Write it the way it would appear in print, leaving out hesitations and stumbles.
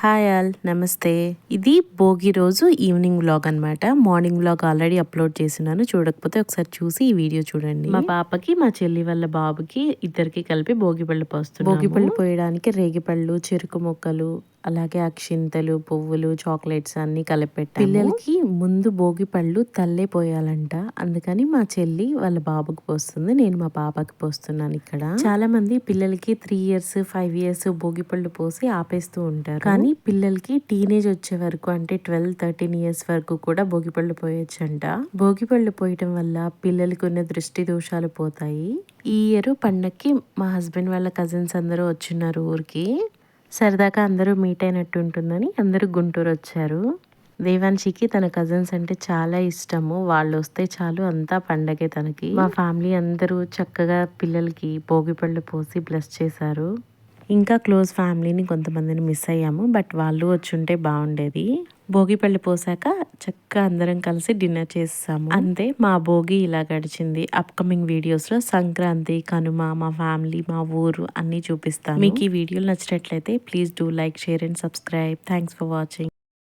Hi all, నమస్తే. ఇది భోగి రోజు ఈవినింగ్ వ్లాగ్ అనమాట. మార్నింగ్ వ్లాగ్ ఆల్రెడీ అప్లోడ్ చేసినాను, చూడకపోతే ఒకసారి చూసి ఈ వీడియో చూడండి. మా పాపకి, మా చెల్లి వాళ్ళ బాబుకి ఇద్దరికి కలిపి భోగి పళ్ళు పోస్తున్నాము. భోగి పళ్ళు పోయడానికి రేగిపళ్ళు, చెరుకు ముక్కలు, అలాగే అక్షింతలు, పువ్వులు, చాక్లెట్స్ అన్ని కలిపెట్టాము. పిల్లలకి ముందు భోగి పళ్ళు తల్లే పోయాలంట, అందుకని మా చెల్లి వాళ్ళ బాబుకి పోస్తుంది, నేను మా పాపకి పోస్తున్నాను. ఇక్కడ చాలా మంది పిల్లలకి 3 years 5 years భోగి పళ్ళు పోసి ఆపేస్తూ ఉంటారు, కానీ పిల్లలకి టీనేజ్ వచ్చే వరకు అంటే 12-13 years వరకు కూడా భోగి పళ్ళు పోయొచ్చంట. భోగి పళ్ళు పోయటం వల్ల పిల్లలకి ఉన్న దృష్టి దోషాలు పోతాయి. ఈ ఇయర్ పండక్కి మా హస్బెండ్ వాళ్ళ కజిన్స్ అందరూ వచ్చున్నారు ఊరికి. సరదాగా అందరూ మీట్ అయినట్టు ఉంటుందని అందరూ గుంటూరు వచ్చారు. దేవాన్షికి తన కజిన్స్ అంటే చాలా ఇష్టము, వాళ్ళు వస్తే చాలు అంతా పండగే తనకి. మా ఫ్యామిలీ అందరూ చక్కగా పిల్లలకి భోగి పళ్ళు పోసి బ్లెస్ చేశారు. ఇంకా క్లోజ్ ఫ్యామిలీని కొంతమందిని మిస్ అయ్యాము, బట్ వాళ్ళు వచ్చుంటే బాగుండేది. భోగి పళ్ళు పోసాక చక్కగా అందరం కలిసి డిన్నర్ చేసాము. అంతే, మా భోగి ఇలా గడిచింది. అప్కమింగ్ వీడియోస్లో సంక్రాంతి, కనుమ, మా ఫ్యామిలీ, మా ఊరు అన్నీ చూపిస్తాను. మీకు ఈ వీడియోలు నచ్చినట్లయితే please do like, share and subscribe. Thanks for watching.